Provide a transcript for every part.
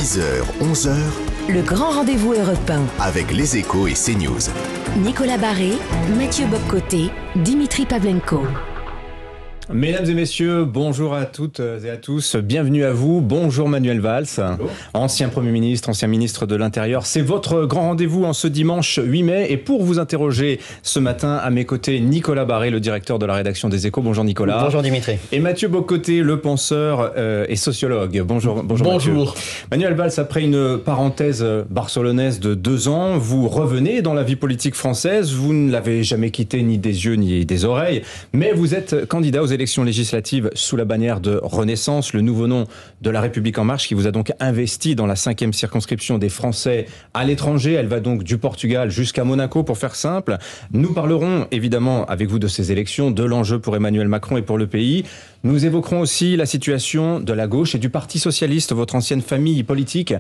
10h, 11h, le grand rendez-vous européen avec les Échos et CNews. Nicolas Barré, Mathieu Bock-Côté, Dimitri Pavlenko. Mesdames et messieurs, bonjour à toutes et à tous, bienvenue à vous. Bonjour Manuel Valls, bonjour. Ancien Premier ministre, ancien ministre de l'Intérieur. C'est votre grand rendez-vous en ce dimanche 8 mai. Et pour vous interroger ce matin, à mes côtés, Nicolas Barré, le directeur de la rédaction des Échos. Bonjour Nicolas. Bonjour Dimitri. Et Mathieu Bock-Côté, le penseur et sociologue. Bonjour Mathieu. Manuel Valls, après une parenthèse barcelonaise de 2 ans, vous revenez dans la vie politique française. Vous ne l'avez jamais quitté ni des yeux ni des oreilles, mais vous êtes candidat aux élections législatives sous la bannière de Renaissance, le nouveau nom de La République En Marche, qui vous a donc investi dans la 5e circonscription des Français à l'étranger. Elle va donc du Portugal jusqu'à Monaco, pour faire simple. Nous parlerons évidemment avec vous de ces élections, de l'enjeu pour Emmanuel Macron et pour le pays. Nous évoquerons aussi la situation de la gauche et du Parti Socialiste, votre ancienne famille politique,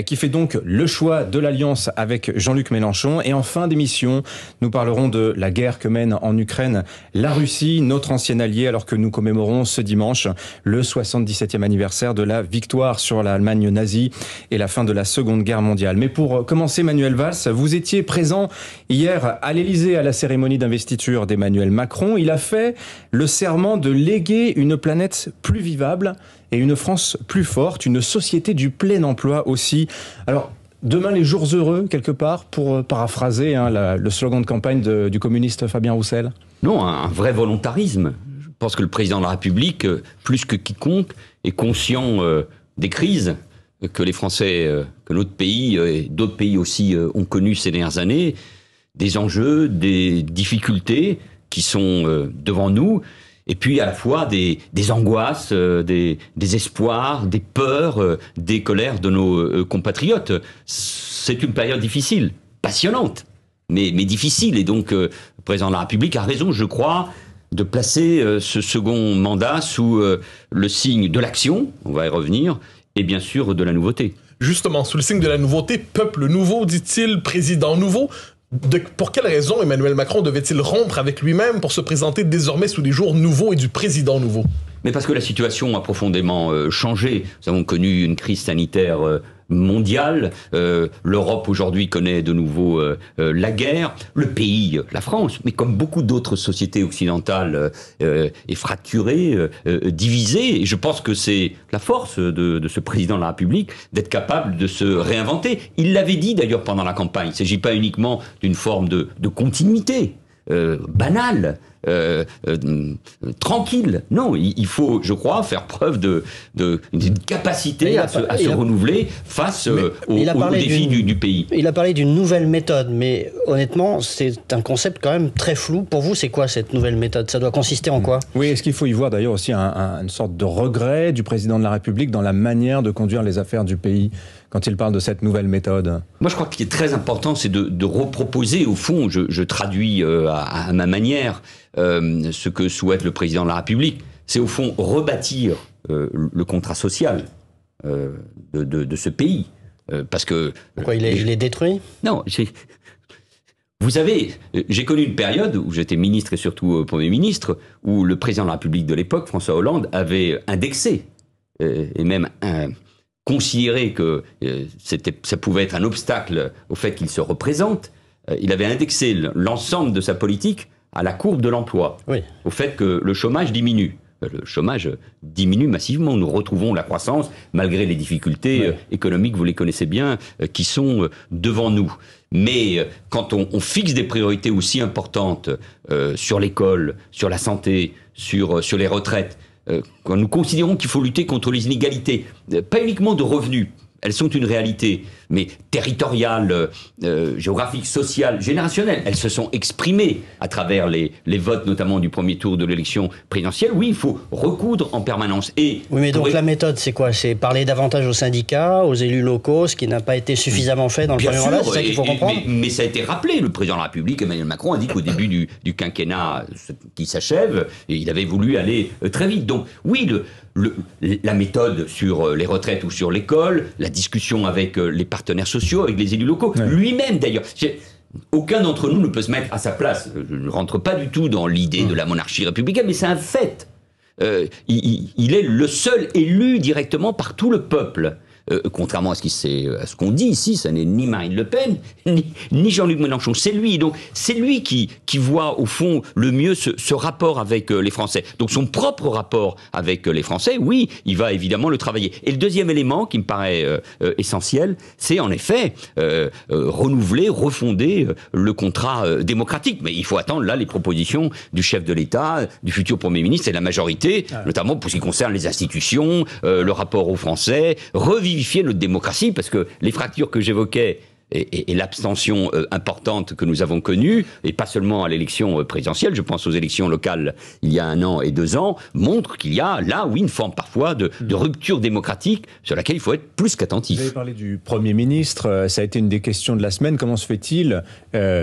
qui fait donc le choix de l'alliance avec Jean-Luc Mélenchon. Et en fin d'émission, nous parlerons de la guerre que mène en Ukraine la Russie, notre ancien allié, alors que nous commémorons ce dimanche le 77e anniversaire de la victoire sur l'Allemagne nazie et la fin de la Seconde Guerre mondiale. Mais pour commencer, Manuel Valls, vous étiez présent hier à l'Élysée à la cérémonie d'investiture d'Emmanuel Macron. Il a fait le serment de léguer une planète plus vivable et une France plus forte, une société du plein emploi aussi. Alors, demain les jours heureux, quelque part, pour paraphraser le slogan de campagne du communiste Fabien Roussel? Non, un vrai volontarisme. Je pense que le président de la République, plus que quiconque, est conscient des crises que les Français, que notre pays et d'autres pays aussi ont connues ces dernières années, des enjeux, des difficultés qui sont devant nous, et puis à la fois des angoisses, des espoirs, des peurs, des colères de nos compatriotes. C'est une période difficile, passionnante, mais difficile. Et donc, le président de la République a raison, je crois, de placer ce second mandat sous le signe de l'action, on va y revenir, et bien sûr de la nouveauté. Justement, sous le signe de la nouveauté, peuple nouveau, dit-il, président nouveau. Pour quelle raison Emmanuel Macron devait-il rompre avec lui-même pour se présenter désormais sous les jours nouveaux et du président nouveau? Mais parce que la situation a profondément changé. Nous avons connu une crise sanitaire mondiale. L'Europe aujourd'hui connaît de nouveau la guerre. Le pays, la France, mais comme beaucoup d'autres sociétés occidentales, est fracturée, divisée. Et je pense que c'est la force de ce président de la République d'être capable de se réinventer. Il l'avait dit d'ailleurs pendant la campagne. Il ne s'agit pas uniquement d'une forme de continuité banale. Tranquille. Non, il faut, je crois, faire preuve d'une capacité à se renouveler face aux défis du pays. Il a parlé d'une nouvelle méthode, mais honnêtement, c'est un concept quand même très flou. Pour vous, c'est quoi cette nouvelle méthode? Ça doit consister en quoi? Oui, est-ce qu'il faut y voir d'ailleurs aussi une sorte de regret du président de la République dans la manière de conduire les affaires du pays quand il parle de cette nouvelle méthode? Moi, je crois que ce qui est très important, c'est de reproposer, au fond, je traduis à ma manière, ce que souhaite le président de la République, c'est au fond rebâtir le contrat social de ce pays. Parce que... Pourquoi il est détruit? Non, vous savez, j'ai connu une période où j'étais ministre et surtout Premier ministre, où le président de la République de l'époque, François Hollande, avait indexé et même considéré que ça pouvait être un obstacle au fait qu'il se représente. Il avait indexé l'ensemble de sa politique à la courbe de l'emploi, oui, au fait que le chômage diminue. Le chômage diminue massivement. Nous retrouvons la croissance malgré les difficultés économiques, vous les connaissez bien, qui sont devant nous. Mais quand on fixe des priorités aussi importantes sur l'école, sur la santé, sur les retraites, quand nous considérons qu'il faut lutter contre les inégalités, pas uniquement de revenus, elles sont une réalité, mais territoriale, géographique, sociale, générationnelle. Elles se sont exprimées à travers les votes, notamment du premier tour de l'élection présidentielle. Oui, il faut recoudre en permanence. Oui, mais donc la méthode, c'est quoi? C'est parler davantage aux syndicats, aux élus locaux, ce qui n'a pas été suffisamment fait dans le premier mandat, c'est ça qu'il faut comprendre? Mais ça a été rappelé. Le président de la République, Emmanuel Macron, a dit qu'au début du quinquennat qui s'achève, il avait voulu aller très vite. Donc oui, la méthode sur les retraites ou sur l'école, la discussion avec les partenaires sociaux, avec les élus locaux, lui-même d'ailleurs. Aucun d'entre nous ne peut se mettre à sa place. Je ne rentre pas du tout dans l'idée de la monarchie républicaine, mais c'est un fait. Il est le seul élu directement par tout le peuple. contrairement à ce qu'on dit ici, ça n'est ni Marine Le Pen, ni Jean-Luc Mélenchon. C'est lui. Donc, c'est lui qui voit, au fond, le mieux ce rapport avec les Français. Donc, son propre rapport avec les Français, oui, il va évidemment le travailler. Et le deuxième élément qui me paraît essentiel, c'est en effet renouveler, refonder le contrat démocratique. Mais il faut attendre, là, les propositions du chef de l'État, du futur Premier ministre et de la majorité, notamment pour ce qui concerne les institutions, le rapport aux Français, revivifier notre démocratie, parce que les fractures que j'évoquais et l'abstention importante que nous avons connue, et pas seulement à l'élection présidentielle, je pense aux élections locales il y a 1 an et 2 ans, montrent qu'il y a là, oui, une forme parfois de rupture démocratique sur laquelle il faut être plus qu'attentif. Vous avez parlé du Premier ministre, ça a été une des questions de la semaine. Comment se fait-il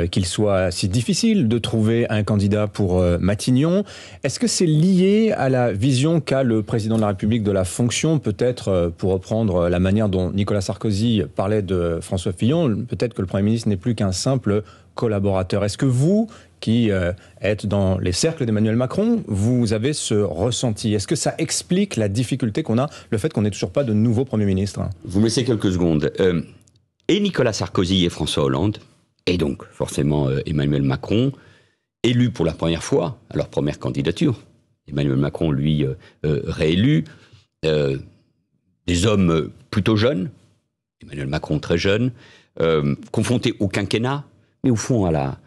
qu'il soit si difficile de trouver un candidat pour Matignon? Est-ce que c'est lié à la vision qu'a le président de la République de la fonction, peut-être pour reprendre la manière dont Nicolas Sarkozy parlait de François Fillon? Peut-être que le Premier ministre n'est plus qu'un simple collaborateur. Est-ce que vous, qui êtes dans les cercles d'Emmanuel Macron, vous avez ce ressenti? Est-ce que ça explique la difficulté qu'on a, le fait qu'on n'ait toujours pas de nouveau Premier ministre? Vous me laissez quelques secondes. Et Nicolas Sarkozy et François Hollande, et donc forcément Emmanuel Macron, élus pour la première fois à leur première candidature. Emmanuel Macron, lui, réélu. Des hommes plutôt jeunes, Emmanuel Macron très jeune, confronté au quinquennat, mais au fond à la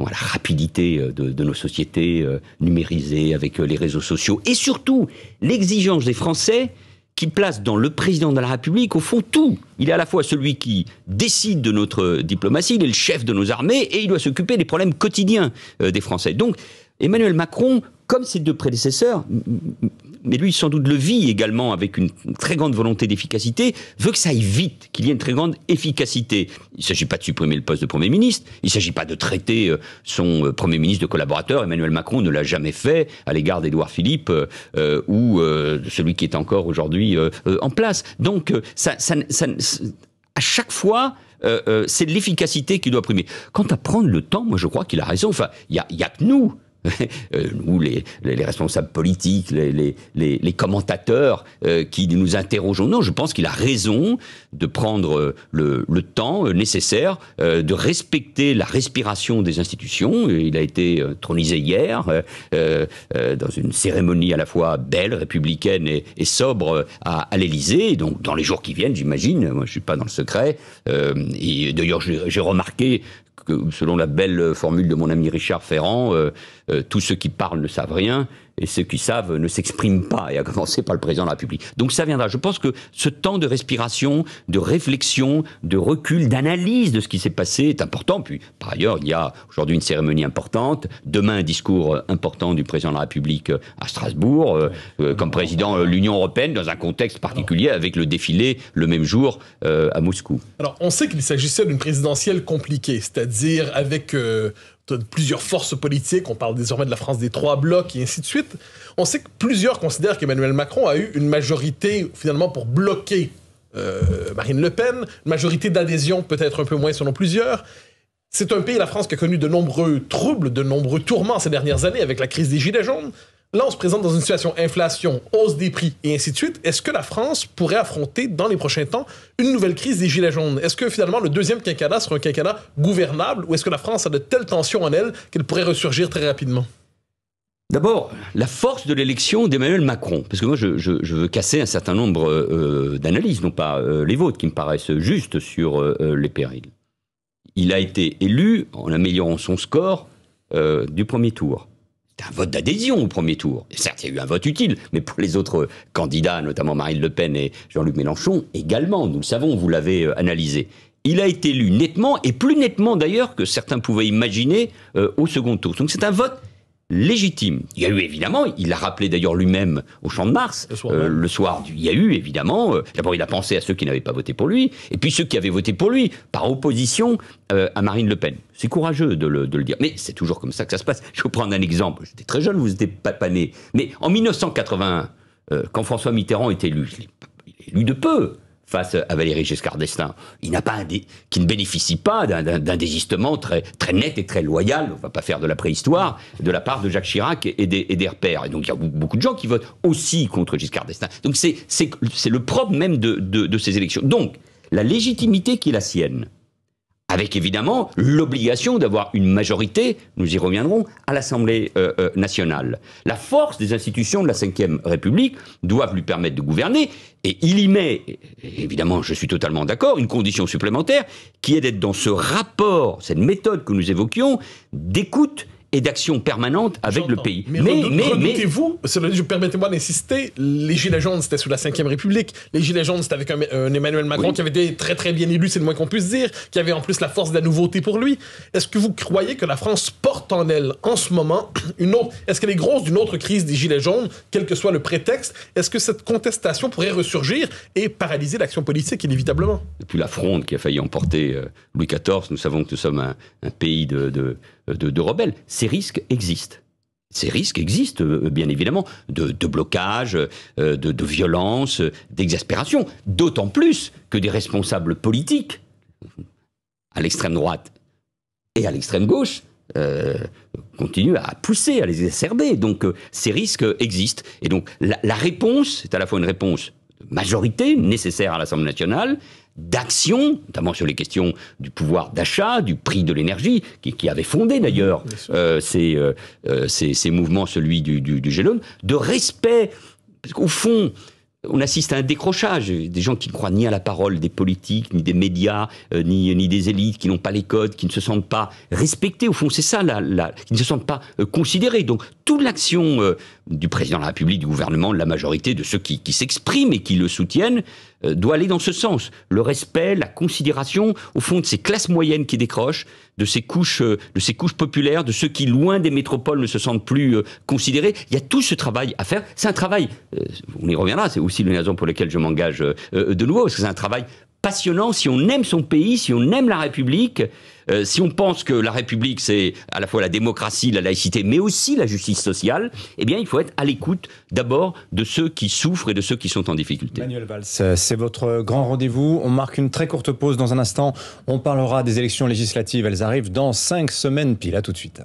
rapidité de nos sociétés numérisées avec les réseaux sociaux, et surtout l'exigence des Français qui place dans le président de la République, au fond, tout. Il est à la fois celui qui décide de notre diplomatie, il est le chef de nos armées, et il doit s'occuper des problèmes quotidiens des Français. Donc, Emmanuel Macron, comme ses deux prédécesseurs, mais lui sans doute le vit également avec une très grande volonté d'efficacité, veut que ça aille vite, qu'il y ait une très grande efficacité. Il ne s'agit pas de supprimer le poste de Premier ministre, il ne s'agit pas de traiter son Premier ministre de collaborateur. Emmanuel Macron ne l'a jamais fait à l'égard d'Édouard Philippe ou celui qui est encore aujourd'hui en place. Donc, à chaque fois, c'est l'efficacité qui doit primer. Quant à prendre le temps, moi je crois qu'il a raison. Enfin, il y a que nous. Nous, les responsables politiques, les commentateurs qui nous interrogeons. Non, je pense qu'il a raison de prendre le temps nécessaire, de respecter la respiration des institutions. Il a été tronisé hier dans une cérémonie à la fois belle, républicaine et sobre à l'Élysée. Donc, dans les jours qui viennent, j'imagine, moi je suis pas dans le secret. Et d'ailleurs, j'ai remarqué que, selon la belle formule de mon ami Richard Ferrand, tous ceux qui parlent ne savent rien, et ceux qui savent ne s'expriment pas, et à commencer par le président de la République. Donc ça viendra. Je pense que ce temps de respiration, de réflexion, de recul, d'analyse de ce qui s'est passé est important. Puis, par ailleurs, il y a aujourd'hui une cérémonie importante, demain un discours important du président de la République à Strasbourg, comme président de l'Union européenne, dans un contexte particulier, avec le défilé le même jour à Moscou. Alors, on sait qu'il s'agissait d'une présidentielle compliquée, c'est-à-dire avec plusieurs forces politiques, on parle désormais de la France des 3 blocs et ainsi de suite. On sait que plusieurs considèrent qu'Emmanuel Macron a eu une majorité finalement pour bloquer Marine Le Pen, une majorité d'adhésion peut-être un peu moins selon plusieurs. C'est un pays, la France, qui a connu de nombreux troubles, de nombreux tourments ces dernières années avec la crise des Gilets jaunes. Là, on se présente dans une situation inflation, hausse des prix et ainsi de suite. Est-ce que la France pourrait affronter, dans les prochains temps, une nouvelle crise des Gilets jaunes? Est-ce que, finalement, le deuxième quinquennat sera un quinquennat gouvernable, ou est-ce que la France a de telles tensions en elle qu'elle pourrait ressurgir très rapidement? D'abord, la force de l'élection d'Emmanuel Macron, parce que moi, je veux casser un certain nombre d'analyses, non pas les vôtres, qui me paraissent justes sur les périls. Il a été élu en améliorant son score du premier tour. C'était un vote d'adhésion au premier tour. Et certes, il y a eu un vote utile, mais pour les autres candidats, notamment Marine Le Pen et Jean-Luc Mélenchon, également, nous le savons, vous l'avez analysé. Il a été élu nettement, et plus nettement d'ailleurs que certains pouvaient imaginer au second tour. Donc c'est un vote légitime. Il y a eu évidemment, il l'a rappelé d'ailleurs lui-même au Champ de Mars, le soir il y a eu évidemment, d'abord il a pensé à ceux qui n'avaient pas voté pour lui, et puis ceux qui avaient voté pour lui, par opposition à Marine Le Pen. C'est courageux de le dire, mais c'est toujours comme ça que ça se passe. Je vais vous prendre un exemple, j'étais très jeune, vous n'étiez pas né, mais en 1981, quand François Mitterrand est élu, il est élu de peu, face à Valéry Giscard d'Estaing, qui ne bénéficie pas d'un désistement très, très net et très loyal, on ne va pas faire de la préhistoire, de la part de Jacques Chirac et des Repères. Et donc il y a beaucoup de gens qui votent aussi contre Giscard d'Estaing. Donc c'est le propre même de ces élections. Donc la légitimité qui est la sienne, avec évidemment l'obligation d'avoir une majorité, nous y reviendrons, à l'Assemblée nationale. La force des institutions de la Ve République doivent lui permettre de gouverner, et il y met, évidemment je suis totalement d'accord, une condition supplémentaire, qui est d'être dans ce rapport, cette méthode que nous évoquions, d'écoute et d'action permanente avec le pays. Mais redoutez-vous, permettez-moi d'insister, les Gilets jaunes, c'était sous la Ve République. Les Gilets jaunes, c'était avec un Emmanuel Macron qui avait été très très bien élu, c'est le moins qu'on puisse dire, qui avait en plus la force de la nouveauté pour lui. Est-ce que vous croyez que la France porte en elle, en ce moment, est-ce qu'elle est grosse d'une autre crise des Gilets jaunes, quel que soit le prétexte? Est-ce que cette contestation pourrait ressurgir et paralyser l'action politique inévitablement? Depuis la Fronde qui a failli emporter Louis XIV, nous savons que nous sommes un pays de rebelles. Ces risques existent. Ces risques existent, bien évidemment, de blocage, de violence, d'exaspération. D'autant plus que des responsables politiques, à l'extrême droite et à l'extrême gauche, continuent à pousser, à les exacerber. Donc ces risques existent. Et donc la réponse, c'est à la fois une réponse de majorité nécessaire à l'Assemblée nationale, d'action, notamment sur les questions du pouvoir d'achat, du prix de l'énergie, qui avait fondé d'ailleurs ces mouvements, celui du G-Lone, de respect, parce qu'au fond, on assiste à un décrochage, des gens qui ne croient ni à la parole des politiques, ni des médias, ni des élites, qui n'ont pas les codes, qui ne se sentent pas respectés. Au fond, c'est ça, qui ne se sentent pas considérés. Donc, toute l'action du président de la République, du gouvernement, de la majorité, de ceux qui s'expriment et qui le soutiennent, doit aller dans ce sens. Le respect, la considération, au fond, de ces classes moyennes qui décrochent, de ces couches populaires, de ceux qui, loin des métropoles, ne se sentent plus considérés. Il y a tout ce travail à faire. C'est un travail, on y reviendra, c'est aussi l'une des raisons pour lesquelles je m'engage de nouveau, parce que c'est un travail passionnant. Si on aime son pays, si on aime la République, si on pense que la République, c'est à la fois la démocratie, la laïcité, mais aussi la justice sociale, eh bien, il faut être à l'écoute d'abord de ceux qui souffrent et de ceux qui sont en difficulté. Manuel Valls, c'est votre grand rendez-vous. On marque une très courte pause dans un instant. On parlera des élections législatives. Elles arrivent dans 5 semaines pile. À tout de suite.